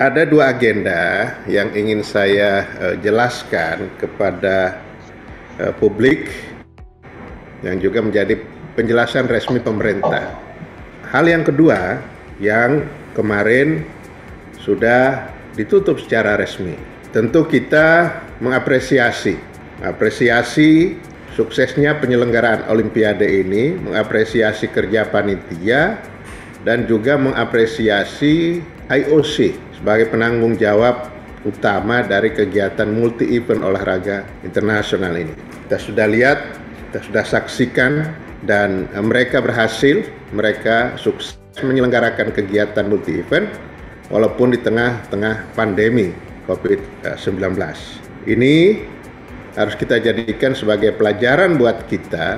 Ada dua agenda yang ingin saya jelaskan kepada publik yang juga menjadi penjelasan resmi pemerintah. Hal yang kedua yang kemarin sudah ditutup secara resmi. Tentu kita mengapresiasi suksesnya penyelenggaraan Olimpiade ini, mengapresiasi kerja panitia, dan juga mengapresiasi IOC sebagai penanggung jawab utama dari kegiatan multi-event olahraga internasional ini. Kita sudah lihat, kita sudah saksikan, dan mereka berhasil, mereka sukses menyelenggarakan kegiatan multi-event walaupun di tengah-tengah pandemi COVID-19. Ini harus kita jadikan sebagai pelajaran buat kita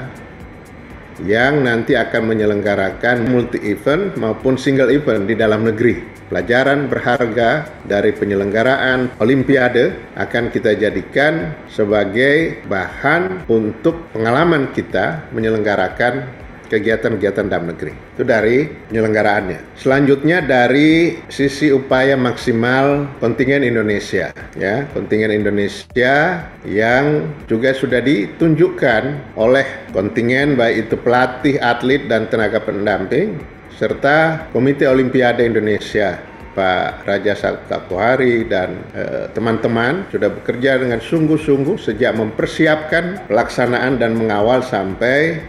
yang nanti akan menyelenggarakan multi-event maupun single event di dalam negeri. Pelajaran berharga dari penyelenggaraan Olimpiade akan kita jadikan sebagai bahan untuk pengalaman kita menyelenggarakan kegiatan-kegiatan dalam negeri. Itu dari penyelenggaraannya. Selanjutnya dari sisi upaya maksimal kontingen Indonesia, ya, kontingen Indonesia yang juga sudah ditunjukkan oleh kontingen baik itu pelatih, atlet dan tenaga pendamping serta Komite Olimpiade Indonesia, Pak Raja Sabtohari dan teman-teman sudah bekerja dengan sungguh-sungguh sejak mempersiapkan pelaksanaan dan mengawal sampai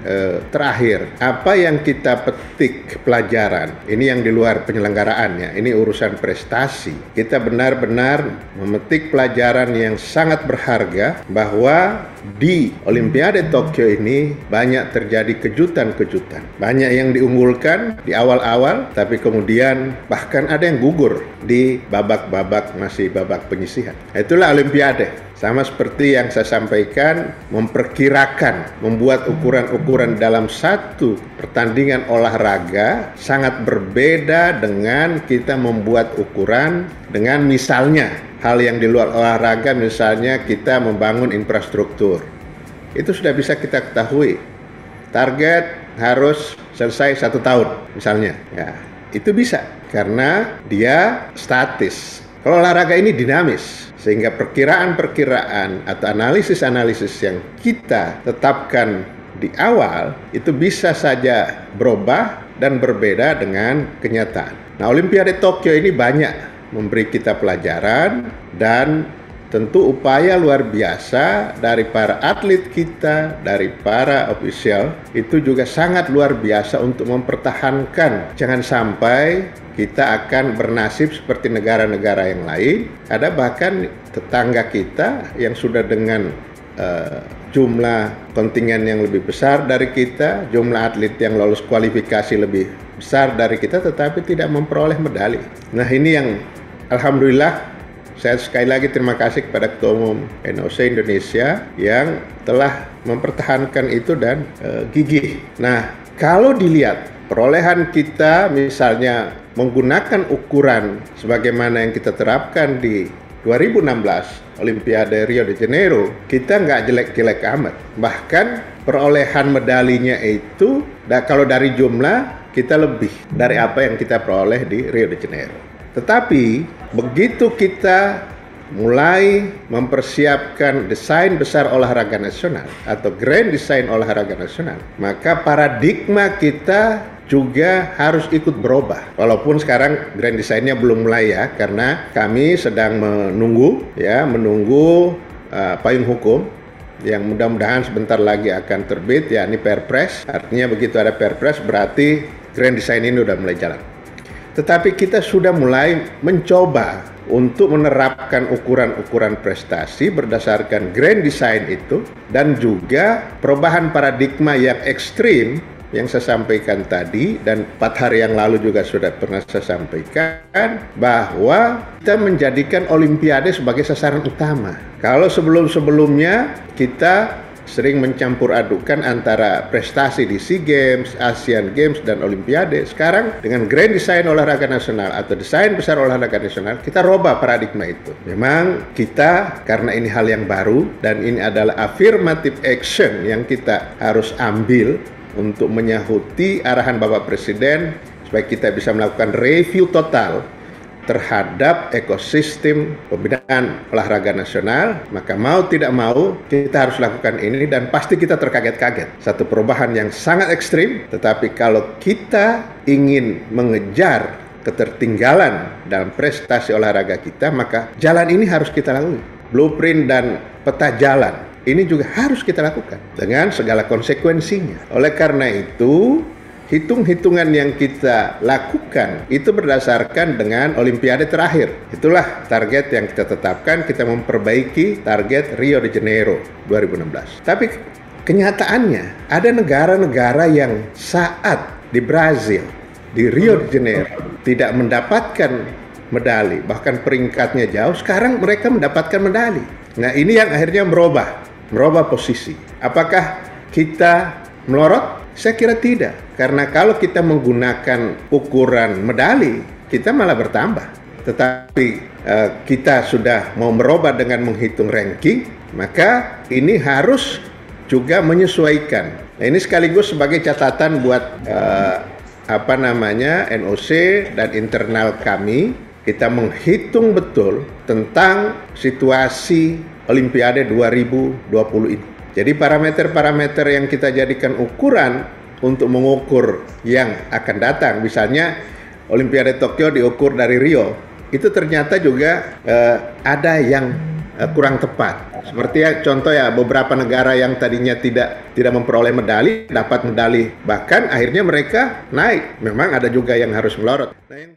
terakhir. Apa yang kita petik pelajaran, ini yang di luar penyelenggaraannya, ini urusan prestasi. Kita benar-benar memetik pelajaran yang sangat berharga bahwa di Olimpiade Tokyo ini banyak terjadi kejutan-kejutan. Banyak yang diunggulkan di awal-awal, tapi kemudian bahkan ada yang gugur di babak-babak penyisihan. Itulah Olimpiade. Sama seperti yang saya sampaikan, memperkirakan, membuat ukuran-ukuran dalam satu pertandingan olahraga sangat berbeda dengan kita membuat ukuran dengan misalnya hal yang di luar olahraga, misalnya kita membangun infrastruktur. Itu sudah bisa kita ketahui. Target harus selesai 1 tahun misalnya. Ya, itu bisa karena dia statis. Kalau olahraga ini dinamis, sehingga perkiraan-perkiraan atau analisis-analisis yang kita tetapkan di awal itu bisa saja berubah dan berbeda dengan kenyataan. Nah, Olimpiade Tokyo ini banyak memberi kita pelajaran dan tentu upaya luar biasa dari para atlet kita, dari para ofisial itu juga sangat luar biasa untuk mempertahankan. Jangan sampai kita akan bernasib seperti negara-negara yang lain. Ada bahkan tetangga kita yang sudah dengan jumlah kontingen yang lebih besar dari kita, jumlah atlet yang lolos kualifikasi lebih besar dari kita, tetapi tidak memperoleh medali. Nah, ini yang alhamdulillah saya sekali lagi terima kasih kepada Ketua Umum NOC Indonesia yang telah mempertahankan itu dan gigih. Nah, kalau dilihat perolehan kita misalnya menggunakan ukuran sebagaimana yang kita terapkan di 2016 Olimpiade Rio de Janeiro, kita nggak jelek-jelek amat. Bahkan perolehan medalinya itu, kalau dari jumlah, kita lebih dari apa yang kita peroleh di Rio de Janeiro. Tetapi begitu kita mulai mempersiapkan desain besar olahraga nasional atau grand design olahraga nasional, maka paradigma kita juga harus ikut berubah. Walaupun sekarang grand desainnya belum mulai ya, karena kami sedang menunggu payung hukum yang mudah-mudahan sebentar lagi akan terbit, yakni Perpres. Artinya begitu ada Perpres berarti grand design ini sudah mulai jalan. Tetapi kita sudah mulai mencoba untuk menerapkan ukuran-ukuran prestasi berdasarkan grand design itu, dan juga perubahan paradigma yang ekstrim yang saya sampaikan tadi, dan 4 hari yang lalu juga sudah pernah saya sampaikan, bahwa kita menjadikan Olimpiade sebagai sasaran utama. Kalau sebelum-sebelumnya kita sering mencampur adukan antara prestasi di SEA Games, Asian Games, dan Olimpiade. Sekarang dengan Grand Design Olahraga Nasional atau Desain Besar Olahraga Nasional, kita robah paradigma itu. Memang kita, karena ini hal yang baru, dan ini adalah affirmative action yang kita harus ambil untuk menyahuti arahan Bapak Presiden, supaya kita bisa melakukan review total terhadap ekosistem pembinaan olahraga nasional, maka mau tidak mau kita harus lakukan ini dan pasti kita terkaget-kaget. Satu perubahan yang sangat ekstrim, tetapi kalau kita ingin mengejar ketertinggalan dalam prestasi olahraga kita, maka jalan ini harus kita lalui. Blueprint dan peta jalan ini juga harus kita lakukan dengan segala konsekuensinya. Oleh karena itu, hitung-hitungan yang kita lakukan itu berdasarkan dengan Olimpiade terakhir. Itulah target yang kita tetapkan, kita memperbaiki target Rio de Janeiro 2016. Tapi kenyataannya ada negara-negara yang saat di Brazil, di Rio de Janeiro tidak mendapatkan medali, bahkan peringkatnya jauh, sekarang mereka mendapatkan medali. Nah, ini yang akhirnya merubah posisi. Apakah kita melorot? Saya kira tidak, karena kalau kita menggunakan ukuran medali, kita malah bertambah. Tetapi kita sudah mau merubah dengan menghitung ranking, maka ini harus juga menyesuaikan. Nah, ini sekaligus sebagai catatan buat NOC dan internal kami, kita menghitung betul tentang situasi Olimpiade 2020 ini. Jadi parameter-parameter yang kita jadikan ukuran untuk mengukur yang akan datang, misalnya Olimpiade Tokyo diukur dari Rio, itu ternyata juga ada yang kurang tepat. Seperti contoh beberapa negara yang tadinya tidak memperoleh medali, dapat medali, bahkan akhirnya mereka naik. Memang ada juga yang harus melorot. Nah,